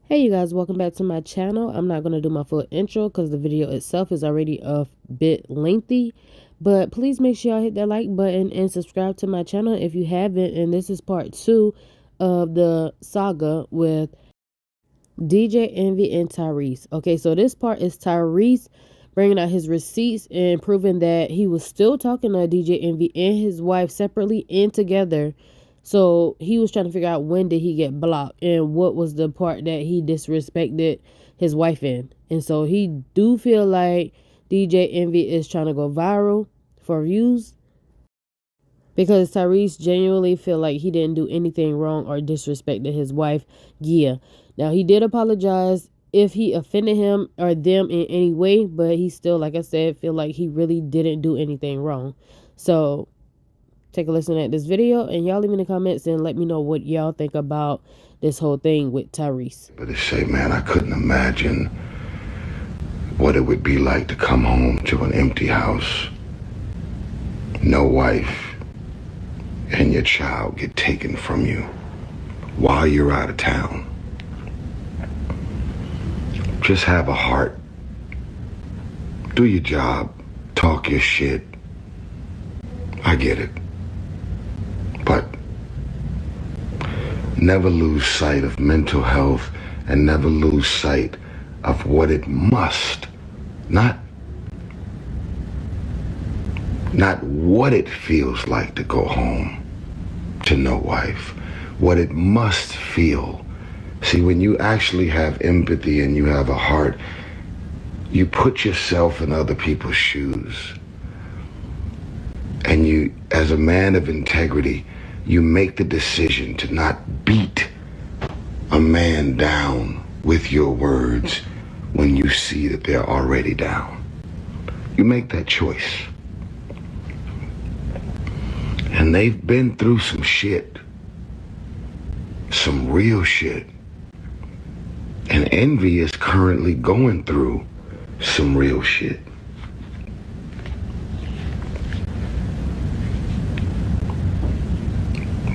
Hey you guys, welcome back to my channel. I'm not going to do my full intro because the video itself is already a bit lengthy, but please make sure y'all hit that like button and subscribe to my channel if you haven't. And this is part 2 of the saga with DJ Envy and Tyrese. Okay, so this part is Tyrese bringing out his receipts and proving that he was still talking to DJ Envy and his wife separately and together. So he was trying to figure out when did he get blocked and what was the part that he disrespected his wife in. And so he do feel like DJ Envy is trying to go viral for views because Tyrese genuinely feel like he didn't do anything wrong or disrespected his wife, Gia. Now, he did apologize if he offended him or them in any way, but he still, like I said, feel like he really didn't do anything wrong. So take a listen at this video, and y'all leave in the comments and let me know what y'all think about this whole thing with Tyrese. But to say, man, I couldn't imagine what it would be like to come home to an empty house, no wife, and your child get taken from you while you're out of town. Just have a heart. Do your job. Talk your shit. I get it. But never lose sight of mental health and never lose sight of what it must, not what it feels like to go home to no wife, what it must feel. See, when you actually have empathy and you have a heart, you put yourself in other people's shoes. And you, as a man of integrity, you make the decision to not beat a man down with your words when you see that they're already down. You make that choice. And they've been through some shit. Some real shit. And Envy is currently going through some real shit.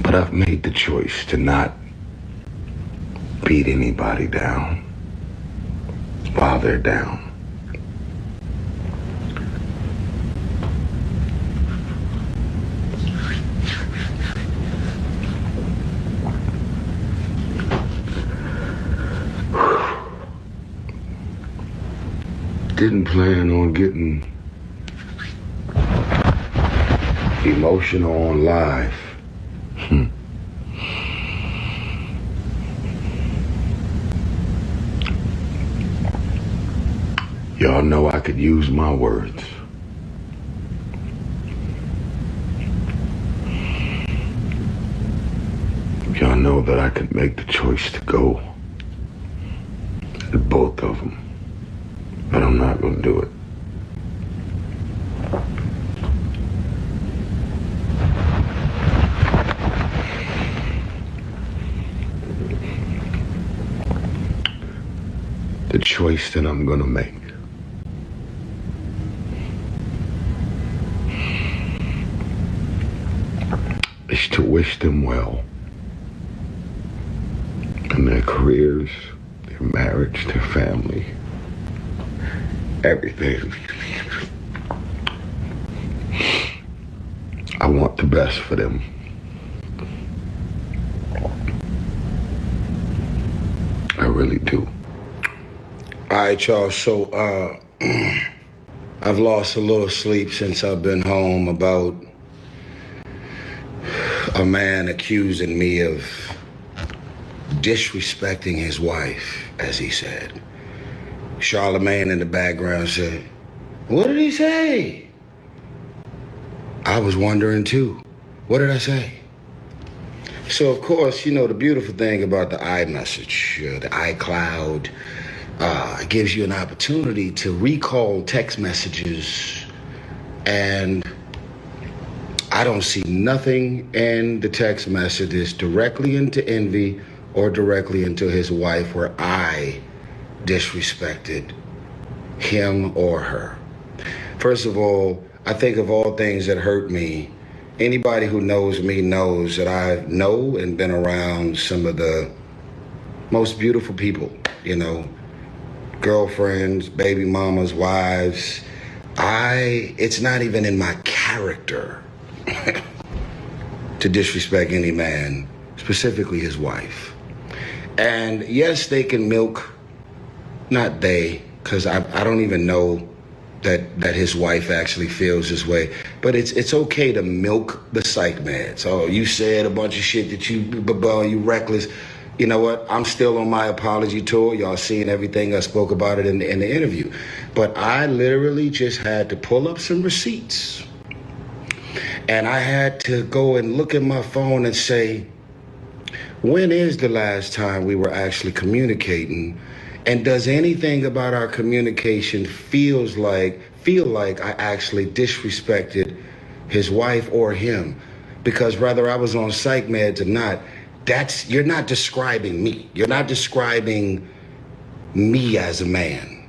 But I've made the choice to not beat anybody down while they're down. Didn't plan on getting emotional on live. Y'all know I could use my words. Y'all know that I could make the choice to go at both of them. But I'm not going to do it. The choice that I'm going to make is to wish them well in their careers, their marriage, their family, everything. I want the best for them. I really do. All right, y'all, so I've lost a little sleep since I've been home about a man accusing me of disrespecting his wife, as he said. Charlemagne in the background said, "What did he say?" I was wondering too. What did I say? So, of course, you know, the beautiful thing about the iMessage, the iCloud, it gives you an opportunity to recall text messages, and I don't see nothing in the text messages directly into Envy or directly into his wife where I disrespected him or her. First of all, I think of all things that hurt me, anybody who knows me knows that I know and been around some of the most beautiful people you know, girlfriends, baby mamas, wives. It's not even in my character to disrespect any man, specifically his wife. And yes, they can milk, not they, because I don't even know that his wife actually feels this way. But it's okay to milk the psych meds. Oh, you said a bunch of shit that you reckless. You know what? I'm still on my apology tour. Y'all seeing everything. I spoke about it in the interview. But I literally just had to pull up some receipts. And I had to go and look at my phone and say, when is the last time we were actually communicating? And does anything about our communication feel like I actually disrespected his wife or him? Because whether I was on psych meds or not, you're not describing me. You're not describing me as a man.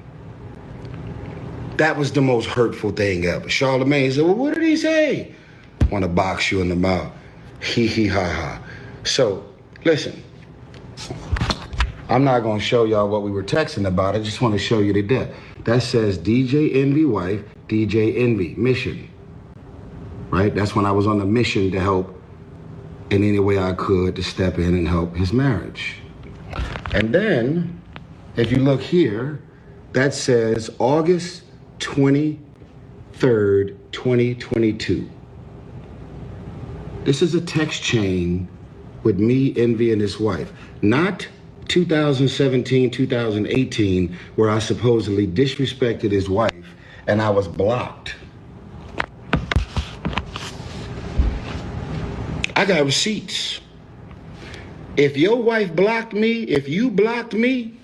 That was the most hurtful thing ever. Charlamagne said, well, what did he say? Want to box you in the mouth. Hee hee ha ha. So, listen. I'm not going to show y'all what we were texting about. I just want to show you the death. That says DJ Envy wife, DJ Envy, mission. Right? That's when I was on a mission to help in any way I could to step in and help his marriage. And then, if you look here, that says August 23rd, 2022. This is a text chain with me, Envy, and his wife. Not 2017, 2018, where I supposedly disrespected his wife and I was blocked. I got receipts. If your wife blocked me, if you blocked me,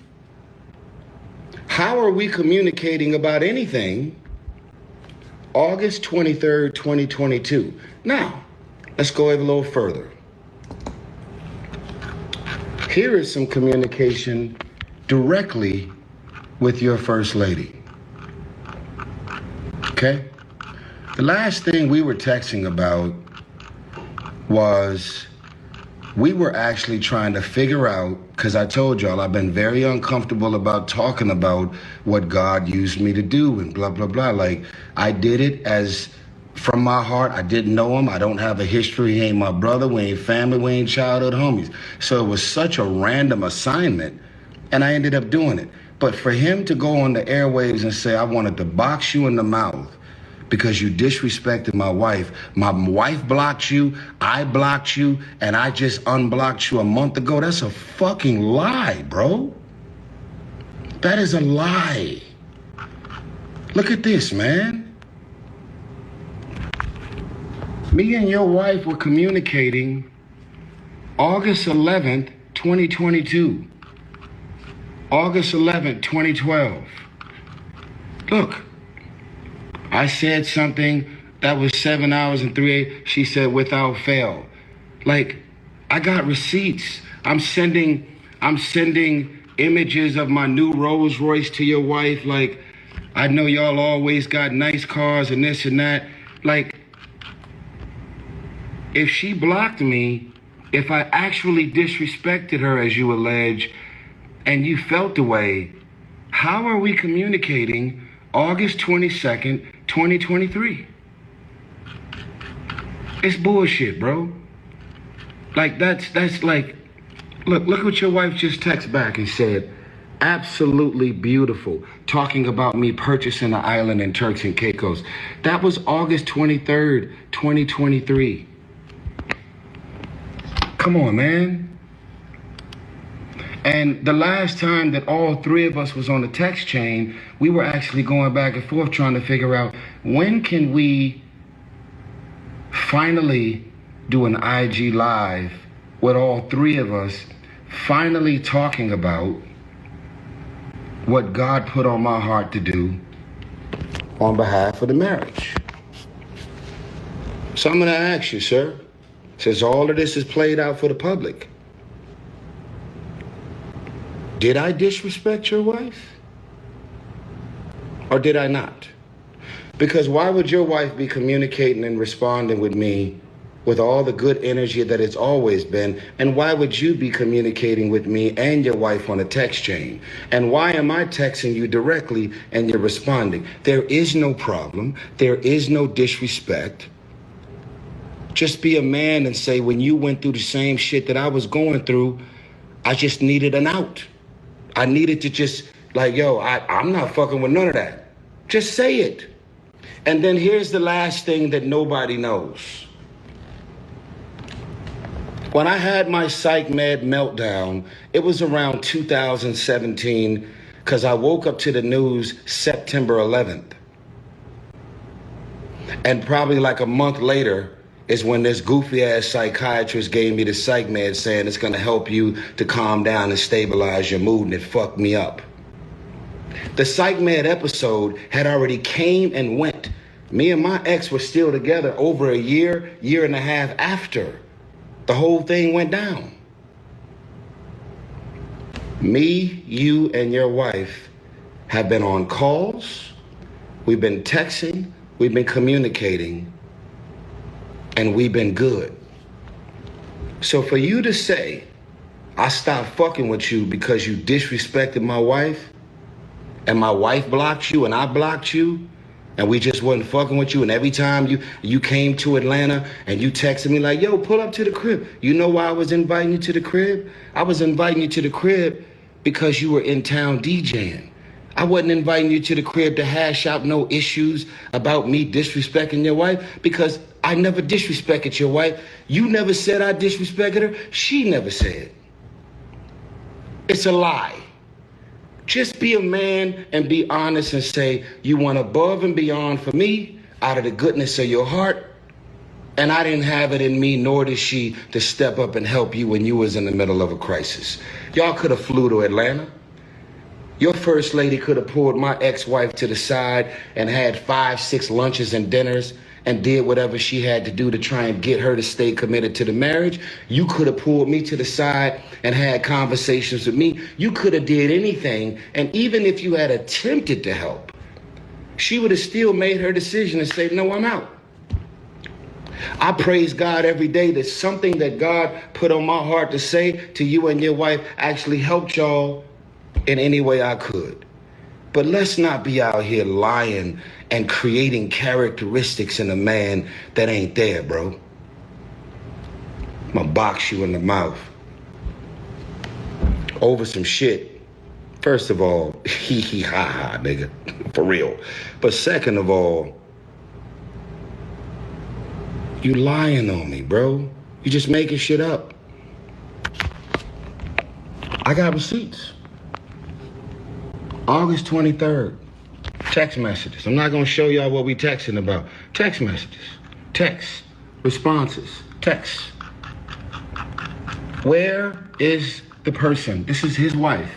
how are we communicating about anything August 23rd, 2022? Now, let's go a little further. Here is some communication directly with your first lady. Okay? The last thing we were texting about was we were actually trying to figure out, because I told y'all I've been very uncomfortable about talking about what God used me to do and blah, blah, blah. Like, I did it as from my heart. I didn't know him. I don't have a history. He ain't my brother. We ain't family. We ain't childhood homies. So it was such a random assignment, and I ended up doing it. But for him to go on the airwaves and say, I wanted to box you in the mouth because you disrespected my wife blocked you, I blocked you, and I just unblocked you a month ago, that's a fucking lie, bro. That is a lie. Look at this, man. Me and your wife were communicating August 11th, 2022. August 11th, 2012. Look, I said something that was 7 hours and 3 she said without fail. Like, I got receipts. I'm sending images of my new Rolls Royce to your wife. Like, I know y'all always got nice cars and this and that. Like, if she blocked me, if I actually disrespected her as you allege, and you felt the way, how are we communicating August 22nd, 2023? It's bullshit, bro. Like, that's like, look what your wife just texted back and said. Absolutely beautiful. Talking about me purchasing an island in Turks and Caicos. That was August 23rd, 2023. Come on, man. And the last time that all three of us was on the text chain, we were actually going back and forth trying to figure out when can we finally do an IG live with all three of us finally talking about what God put on my heart to do on behalf of the marriage. So I'm gonna ask you, sir, since all of this is played out for the public, did I disrespect your wife? Or did I not? Because why would your wife be communicating and responding with me with all the good energy that it's always been? And why would you be communicating with me and your wife on a text chain? And why am I texting you directly and you're responding? There is no problem. There is no disrespect. Just be a man and say, when you went through the same shit that I was going through, I just needed an out. I needed to just, like, yo, I'm not fucking with none of that. Just say it. And then here's the last thing that nobody knows. When I had my psych med meltdown, it was around 2017, because I woke up to the news September 11th. And probably like a month later is when this goofy ass psychiatrist gave me the psych med saying it's gonna help you to calm down and stabilize your mood, and it fucked me up. The psych med episode had already came and went. Me and my ex were still together over a year and a half after the whole thing went down. Me, you, and your wife have been on calls, we've been texting, we've been communicating, and we've been good. So for you to say, I stopped fucking with you because you disrespected my wife, and my wife blocked you and I blocked you, and we just wasn't fucking with you, and every time you came to Atlanta and you texted me like, yo, pull up to the crib. You know why I was inviting you to the crib? I was inviting you to the crib because you were in town DJing. I wasn't inviting you to the crib to hash out no issues about me disrespecting your wife, because I never disrespected your wife. You never said I disrespected her. She never said. It's a lie. Just be a man and be honest and say you went above and beyond for me out of the goodness of your heart, and I didn't have it in me, nor did she, to step up and help you when you was in the middle of a crisis. Y'all could have flew to Atlanta. Your first lady could have pulled my ex-wife to the side and had 5, 6 lunches and dinners and did whatever she had to do to try and get her to stay committed to the marriage. You could have pulled me to the side and had conversations with me. You could have did anything, and even if you had attempted to help, she would have still made her decision and say, no, I'm out. I praise God every day that something that God put on my heart to say to you and your wife actually helped y'all in any way I could. But let's not be out here lying and creating characteristics in a man that ain't there, bro. I'm gonna box you in the mouth over some shit. First of all, hee hee ha ha, nigga, for real. But second of all, you lying on me, bro. You just making shit up. I got receipts. August 23rd, text messages. I'm not gonna show y'all what we texting about. Text messages, text, responses, text. Where is the person? This is his wife.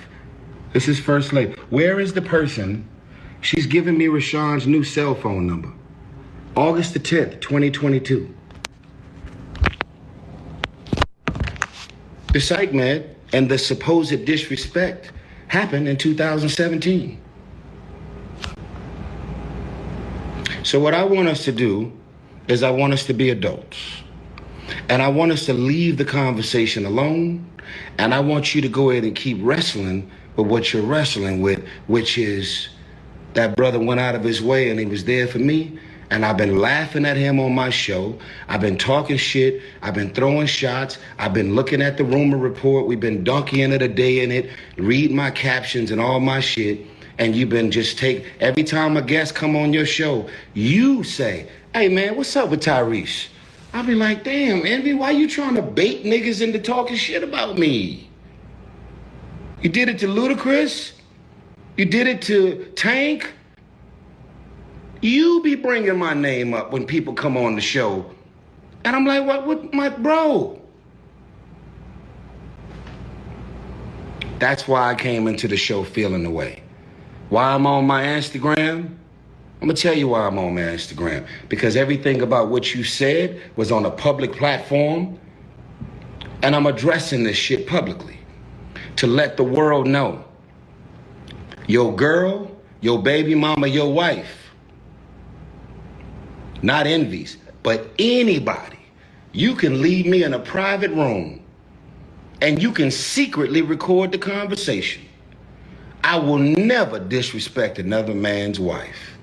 This is First Lady. Where is the person? She's giving me Rashawn's new cell phone number. August the 10th, 2022. The psych med and the supposed disrespect happened in 2017. So what I want us to do is I want us to be adults. And I want us to leave the conversation alone. And I want you to go ahead and keep wrestling with what you're wrestling with, which is that brother went out of his way and he was there for me. And I've been laughing at him on my show. I've been talking shit. I've been throwing shots. I've been looking at the rumor report. We've been donkeying it a day in it, reading my captions and all my shit. And you've been just every time a guest come on your show, you say, hey man, what's up with Tyrese? I'll be like, damn, Envy, why you trying to bait niggas into talking shit about me? You did it to Ludacris. You did it to Tank. You be bringing my name up when people come on the show. And I'm like, what my bro? That's why I came into the show feeling the way. Why I'm on my Instagram? I'm gonna tell you why I'm on my Instagram. Because everything about what you said was on a public platform. And I'm addressing this shit publicly to let the world know. Your girl, your baby mama, your wife, not Envy's, but anybody You can leave me in a private room and you can secretly record the conversation. I will never disrespect another man's wife.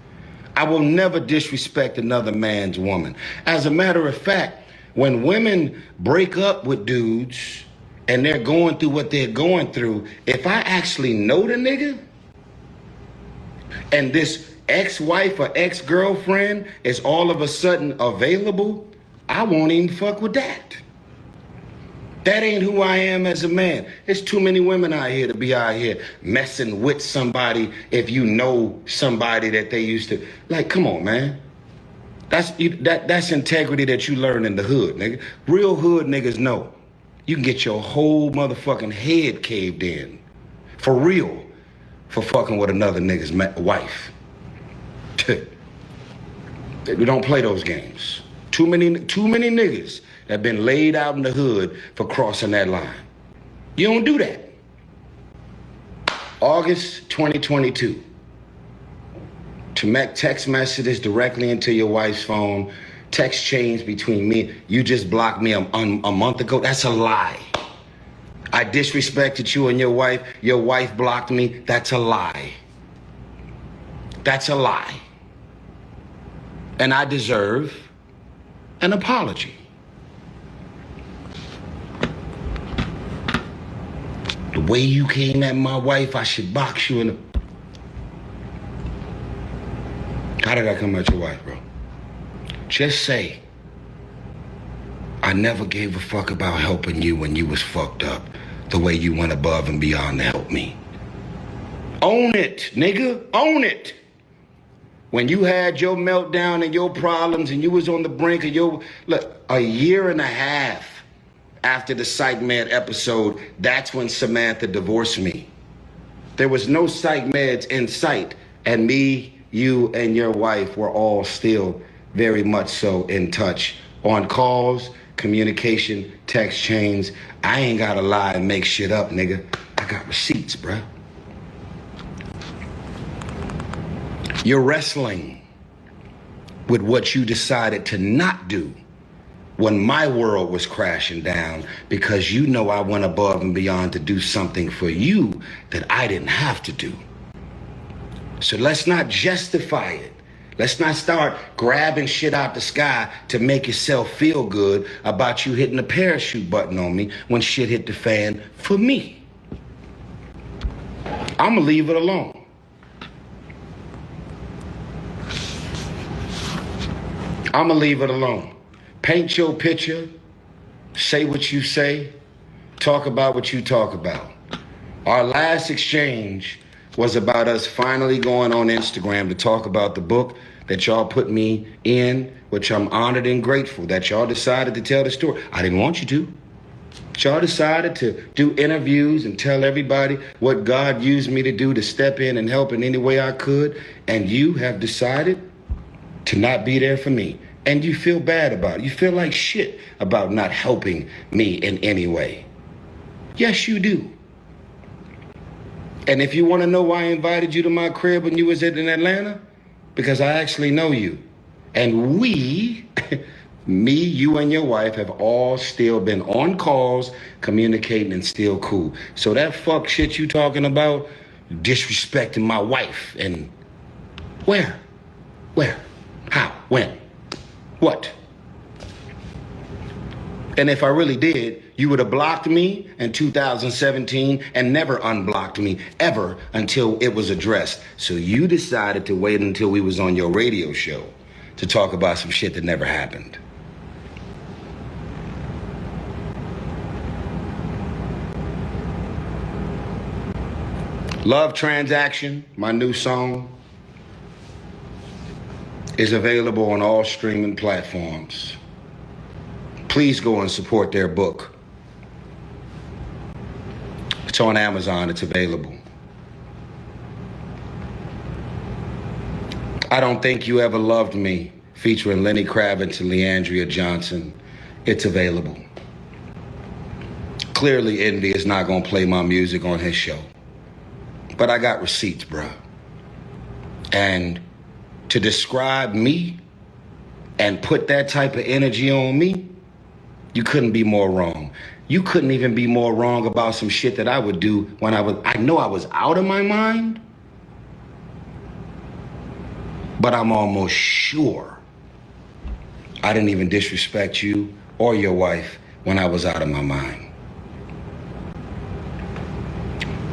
I will never disrespect another man's woman. As a matter of fact, when women break up with dudes and they're going through what they're going through, if I actually know the nigga and this ex-wife or ex-girlfriend is all of a sudden available, I won't even fuck with that. That ain't who I am as a man. There's too many women out here to be out here messing with somebody if you know somebody that they used to. Like, come on, man. That's integrity that you learn in the hood, nigga. Real hood niggas know. You can get your whole motherfucking head caved in. For real. For fucking with another nigga's wife. We don't play those games. Too many niggas that been laid out in the hood for crossing that line. You don't do that. August 2022. To make text messages directly into your wife's phone, text chains between me. You just blocked me a month ago. That's a lie. I disrespected you and your wife blocked me. That's a lie. That's a lie. And I deserve an apology. The way you came at my wife, I should box you in the... How did I come at your wife, bro? Just say, I never gave a fuck about helping you when you was fucked up, the way you went above and beyond to help me. Own it, nigga, own it. When you had your meltdown and your problems and you was on the brink of your... Look, a year and a half after the Psych Med episode, that's when Samantha divorced me. There was no Psych Meds in sight, and me, you, and your wife were all still very much so in touch. On calls, communication, text chains. I ain't gotta lie and make shit up, nigga. I got receipts, bruh. You're wrestling with what you decided to not do when my world was crashing down, because you know I went above and beyond to do something for you that I didn't have to do. So let's not justify it. Let's not start grabbing shit out the sky to make yourself feel good about you hitting the parachute button on me when shit hit the fan for me. I'ma leave it alone. I'ma leave it alone. Paint your picture, say what you say, talk about what you talk about. Our last exchange was about us finally going on Instagram to talk about the book that y'all put me in, which I'm honored and grateful that y'all decided to tell the story. I didn't want you to. Y'all decided to do interviews and tell everybody what God used me to do to step in and help in any way I could, and you have decided to not be there for me. And you feel bad about it. You feel like shit about not helping me in any way. Yes, you do. And if you want to know why I invited you to my crib when you was in Atlanta, because I actually know you. And we, me, you and your wife have all still been on calls, communicating and still cool. So that fuck shit you talking about, disrespecting my wife, and where? How? When? What? And if I really did, you would have blocked me in 2017 and never unblocked me ever until it was addressed. So you decided to wait until we was on your radio show to talk about some shit that never happened. Love Transaction, my new song, is available on all streaming platforms. Please go and support their book. It's on Amazon, it's available. I Don't Think You Ever Loved Me, featuring Lenny Kravitz and Leandria Johnson. It's available. Clearly, Indy is not gonna play my music on his show. But I got receipts, bruh. And to describe me and put that type of energy on me, You couldn't be more wrong. You couldn't even be more wrong about some shit that I would do when I know I was out of my mind, but I'm almost sure I didn't even disrespect you or your wife when I was out of my mind.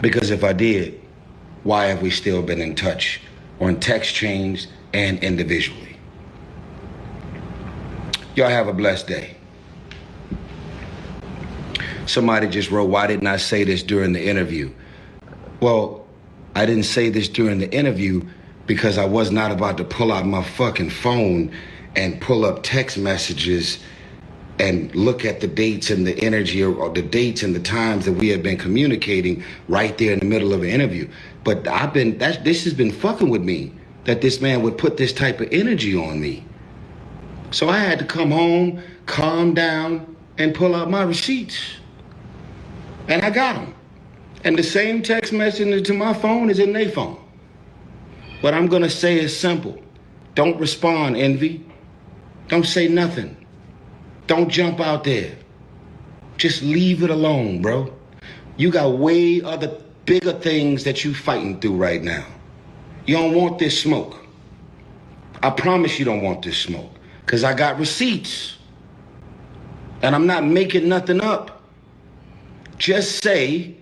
Because if I did, why have we still been in touch on text chains and individually? Y'all have a blessed day. Somebody just wrote, why didn't I say this during the interview? Well, I didn't say this during the interview because I was not about to pull out my fucking phone and pull up text messages and look at the dates and the energy or the dates and the times that we had been communicating right there in the middle of an interview. But this has been fucking with me, that this man would put this type of energy on me. So I had to come home, calm down, and pull out my receipts. And I got them. And the same text message to my phone is in their phone. What I'm gonna say is simple. Don't respond, Envy. Don't say nothing. Don't jump out there. Just leave it alone, bro. You got way other bigger things that you fighting through right now. You don't want this smoke. I promise you don't want this smoke. Because I got receipts. And I'm not making nothing up. Just say,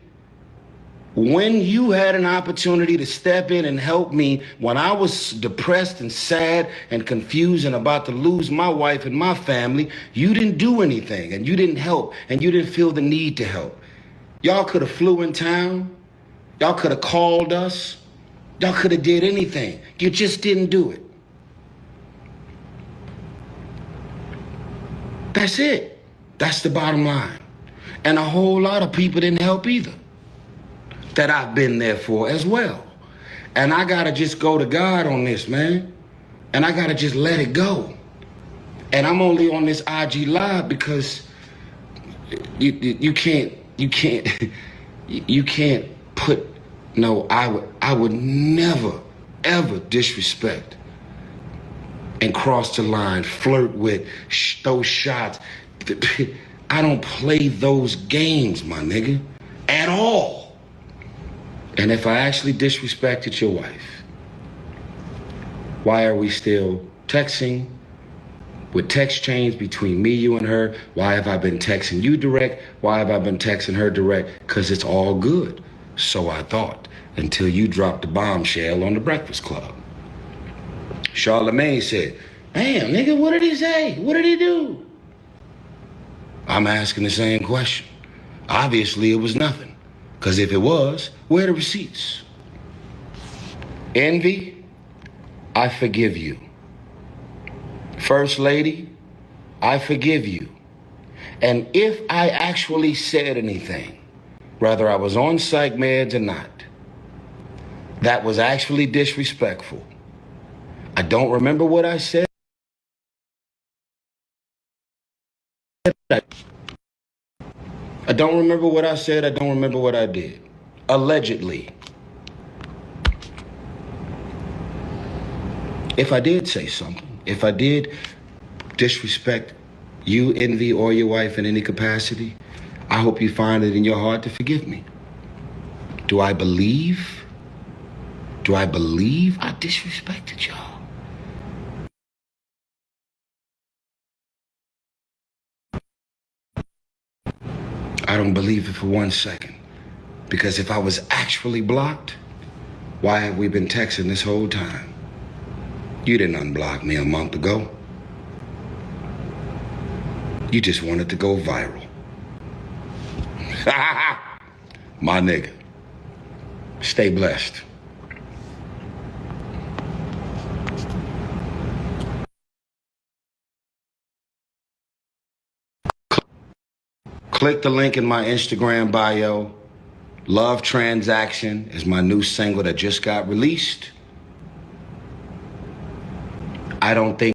when you had an opportunity to step in and help me when I was depressed and sad and confused and about to lose my wife and my family, you didn't do anything and you didn't help and you didn't feel the need to help. Y'all could have flew in town. Y'all could have called us. Y'all could have did anything. You just didn't do it. That's it. That's the bottom line. And a whole lot of people didn't help either, that I've been there for as well. And I gotta just go to God on this, man. And I gotta just let it go. And I'm only on this IG Live because you can't put, no, I would never, ever disrespect and cross the line, flirt with, those shots. I don't play those games, my nigga, at all. And if I actually disrespected your wife, why are we still texting? With text chains between me, you, and her, why have I been texting you direct? Why have I been texting her direct? Because it's all good. So I thought, until you dropped the bombshell on the Breakfast Club. Charlamagne said, damn, nigga, what did he say? What did he do? I'm asking the same question. Obviously, it was nothing. Because if it was, where are the receipts? Envy, I forgive you. First Lady, I forgive you. And if I actually said anything, whether I was on psych meds or not, that was actually disrespectful. I don't remember what I said. I don't remember what I said. I don't remember what I did. Allegedly. If I did say something, if I did disrespect you, Envy, or your wife in any capacity, I hope you find it in your heart to forgive me. Do I believe I disrespected y'all? I don't believe it for 1 second. Because if I was actually blocked, why have we been texting this whole time? You didn't unblock me a month ago. You just wanted to go viral. My nigga. Stay blessed. Click the link in my Instagram bio. Love Transaction is my new single that just got released. I don't think